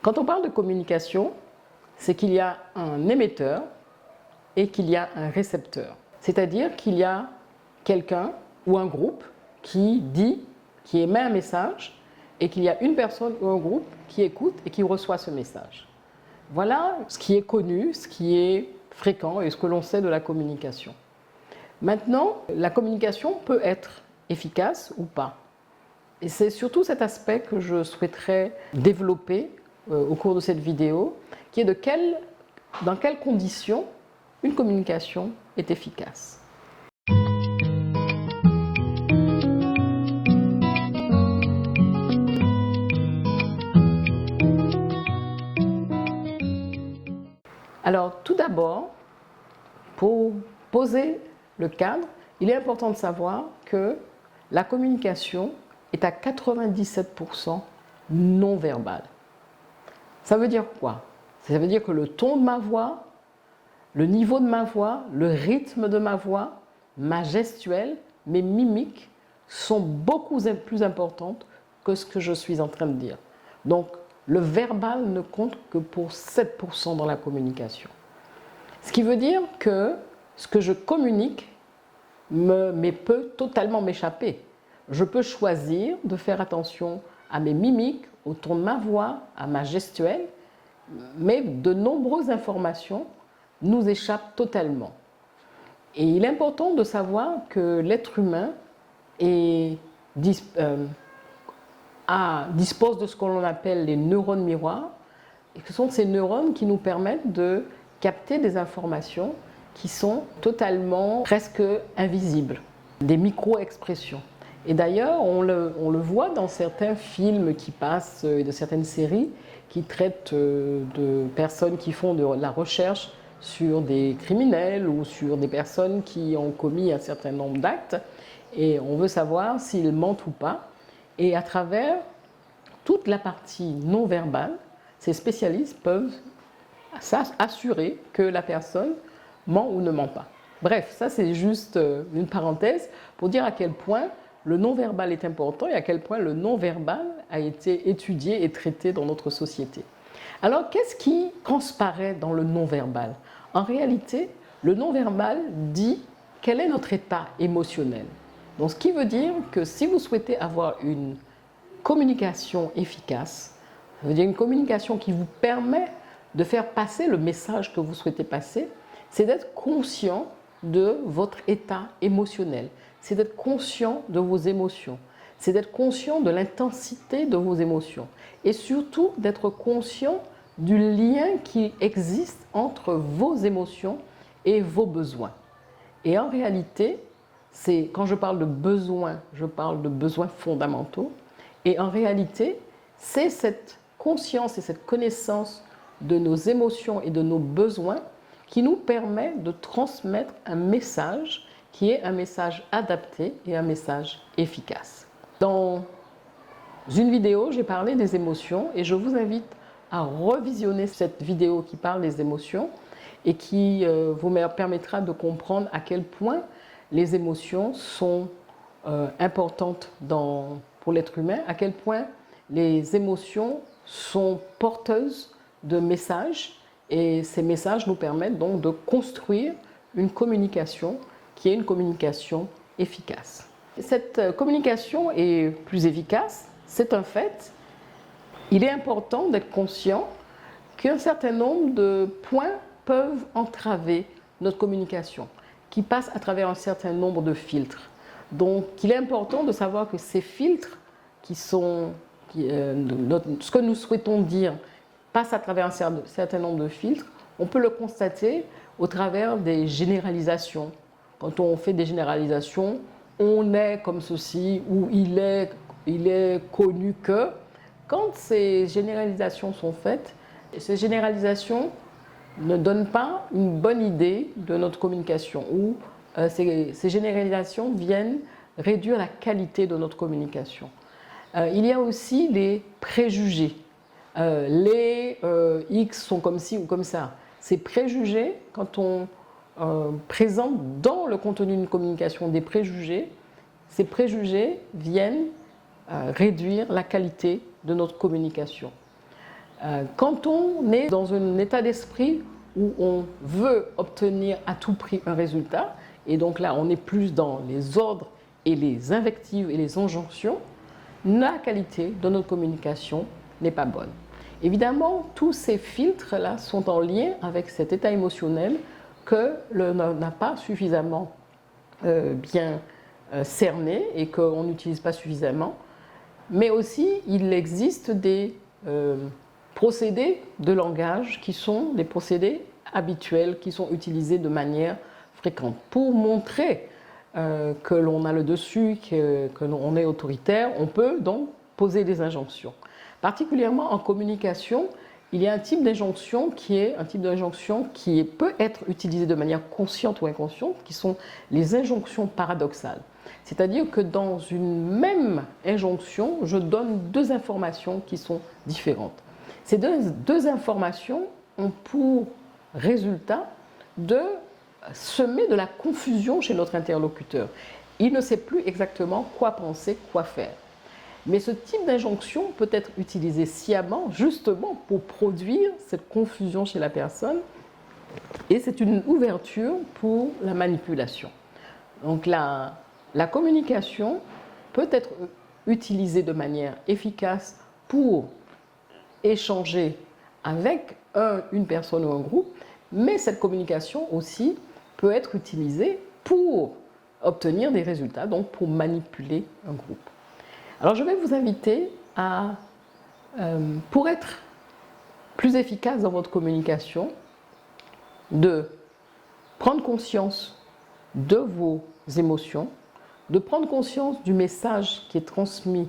Quand on parle de communication, c'est qu'il y a un émetteur et qu'il y a un récepteur. C'est-à-dire qu'il y a quelqu'un ou un groupe qui dit, qui émet un message et qu'il y a une personne ou un groupe qui écoute et qui reçoit ce message. Voilà ce qui est connu, ce qui est fréquent et ce que l'on sait de la communication. Maintenant, la communication peut être efficace ou pas. Et c'est surtout cet aspect que je souhaiterais développer au cours de cette vidéo, qui est dans quelles conditions une communication est efficace. Alors, tout d'abord, pour poser le cadre, il est important de savoir que la communication est à 97% non verbale. Ça veut dire quoi? Ça veut dire que le ton de ma voix, le niveau de ma voix, le rythme de ma voix, ma gestuelle, mes mimiques sont beaucoup plus importantes que ce que je suis en train de dire. Donc, le verbal ne compte que pour 7% dans la communication. Ce qui veut dire que ce que je communique peut totalement m'échapper. Je peux choisir de faire attention à mes mimiques, au ton de ma voix, à ma gestuelle, mais de nombreuses informations nous échappent totalement. Et il est important de savoir que l'être humain dispose de ce que l'on appelle les neurones miroirs, et que ce sont ces neurones qui nous permettent de capter des informations qui sont totalement presque invisibles, des micro-expressions. Et d'ailleurs, on le voit dans certains films qui passent, de certaines séries qui traitent de personnes qui font de la recherche sur des criminels ou sur des personnes qui ont commis un certain nombre d'actes. Et on veut savoir s'ils mentent ou pas. Et à travers toute la partie non verbale, ces spécialistes peuvent assurer que la personne ment ou ne ment pas. Bref, ça c'est juste une parenthèse pour dire à quel point le non-verbal est important et à quel point le non-verbal a été étudié et traité dans notre société. Alors, qu'est-ce qui transparaît dans le non-verbal? En réalité, le non-verbal dit quel est notre état émotionnel. Donc, ce qui veut dire que si vous souhaitez avoir une communication efficace, ça veut dire une communication qui vous permet de faire passer le message que vous souhaitez passer, c'est d'être conscient de votre état émotionnel, c'est d'être conscient de vos émotions, c'est d'être conscient de l'intensité de vos émotions et surtout d'être conscient du lien qui existe entre vos émotions et vos besoins. Et en réalité, quand je parle de besoins, je parle de besoins fondamentaux. Et en réalité, c'est cette conscience et cette connaissance de nos émotions et de nos besoins qui nous permet de transmettre un message qui est un message adapté et un message efficace. Dans une vidéo, j'ai parlé des émotions et je vous invite à revisionner cette vidéo qui parle des émotions et qui vous permettra de comprendre à quel point les émotions sont importantes pour l'être humain, à quel point les émotions sont porteuses de messages et ces messages nous permettent donc de construire une communication qui est une communication efficace. Cette communication est plus efficace, c'est un fait. Il est important d'être conscient qu'un certain nombre de points peuvent entraver notre communication, qui passent à travers un certain nombre de filtres. Donc, il est important de savoir que ces filtres, ce que nous souhaitons dire, passe à travers un certain nombre de filtres. On peut le constater au travers des généralisations. Quand on fait des généralisations, on est comme ceci ou il est connu que. Quand ces généralisations sont faites, ces généralisations ne donnent pas une bonne idée de notre communication ou ces généralisations viennent réduire la qualité de notre communication. Il y a aussi les préjugés. Les X sont comme ci ou comme ça. Ces préjugés, quand on présente dans le contenu d'une communication des préjugés, ces préjugés viennent réduire la qualité de notre communication. Quand on est dans un état d'esprit où on veut obtenir à tout prix un résultat, et donc là on est plus dans les ordres et les invectives et les injonctions, la qualité de notre communication n'est pas bonne. Évidemment, tous ces filtres-là sont en lien avec cet état émotionnel que l'on n'a pas suffisamment bien cerné et qu'on n'utilise pas suffisamment. Mais aussi, il existe des procédés de langage qui sont des procédés habituels, qui sont utilisés de manière fréquente. Pour montrer que l'on a le dessus, que l'on est autoritaire, on peut donc poser des injonctions. Particulièrement en communication, il y a un type d'injonction qui peut être utilisé de manière consciente ou inconsciente, qui sont les injonctions paradoxales. C'est-à-dire que dans une même injonction, je donne deux informations qui sont différentes. Ces deux informations ont pour résultat de semer de la confusion chez notre interlocuteur. Il ne sait plus exactement quoi penser, quoi faire. Mais ce type d'injonction peut être utilisé sciemment, justement pour produire cette confusion chez la personne, et c'est une ouverture pour la manipulation. Donc la communication peut être utilisée de manière efficace pour échanger avec une personne ou un groupe, mais cette communication aussi peut être utilisée pour obtenir des résultats, donc pour manipuler un groupe. Alors je vais vous inviter à, pour être plus efficace dans votre communication, de prendre conscience de vos émotions, de prendre conscience du message qui est transmis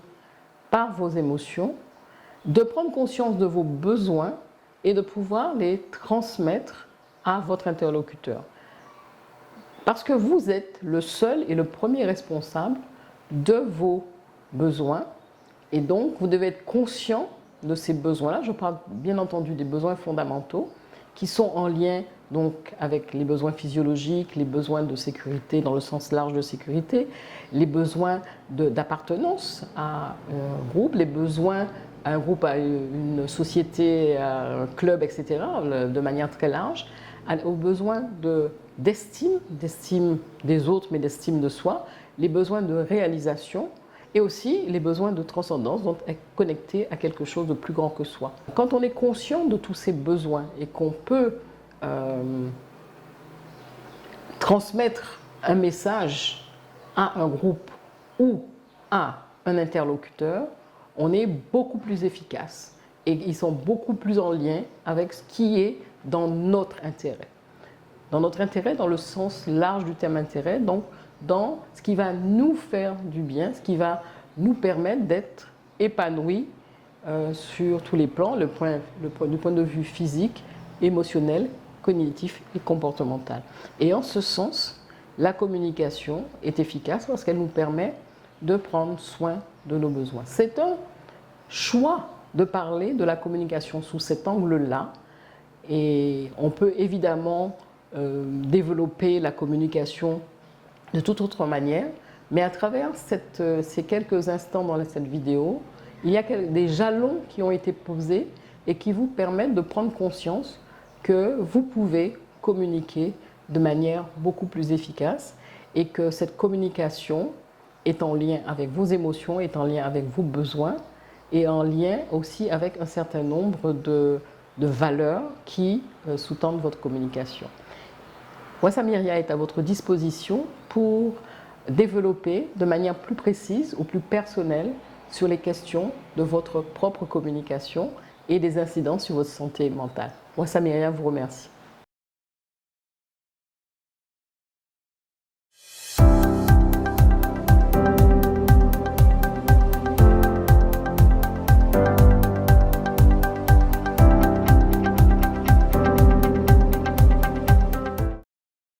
par vos émotions, de prendre conscience de vos besoins et de pouvoir les transmettre à votre interlocuteur. Parce que vous êtes le seul et le premier responsable de vos besoins, et donc vous devez être conscient de ces besoins-là. Je parle bien entendu des besoins fondamentaux qui sont en lien donc avec les besoins physiologiques, les besoins de sécurité dans le sens large de sécurité, les besoins d'appartenance à un groupe, les besoins à un groupe, à une société, à un club, etc., de manière très large, aux besoins d'estime des autres, mais d'estime de soi, les besoins de réalisation, et aussi les besoins de transcendance, donc être connecté à quelque chose de plus grand que soi. Quand on est conscient de tous ces besoins et qu'on peut transmettre un message à un groupe ou à un interlocuteur, on est beaucoup plus efficace et ils sont beaucoup plus en lien avec ce qui est dans notre intérêt. Dans notre intérêt, dans le sens large du terme intérêt, donc dans ce qui va nous faire du bien, ce qui va nous permettre d'être épanouis sur tous les plans, du point de vue physique, émotionnel, cognitif et comportemental. Et en ce sens, la communication est efficace parce qu'elle nous permet de prendre soin de nos besoins. C'est un choix de parler de la communication sous cet angle-là, et on peut évidemment développer la communication de toute autre manière, mais à travers ces quelques instants dans cette vidéo, il y a des jalons qui ont été posés et qui vous permettent de prendre conscience que vous pouvez communiquer de manière beaucoup plus efficace et que cette communication est en lien avec vos émotions, est en lien avec vos besoins et en lien aussi avec un certain nombre de valeurs qui sous-tendent votre communication. Wassamiria est à votre disposition pour développer de manière plus précise ou plus personnelle sur les questions de votre propre communication et des incidences sur votre santé mentale. Wassamiria vous remercie.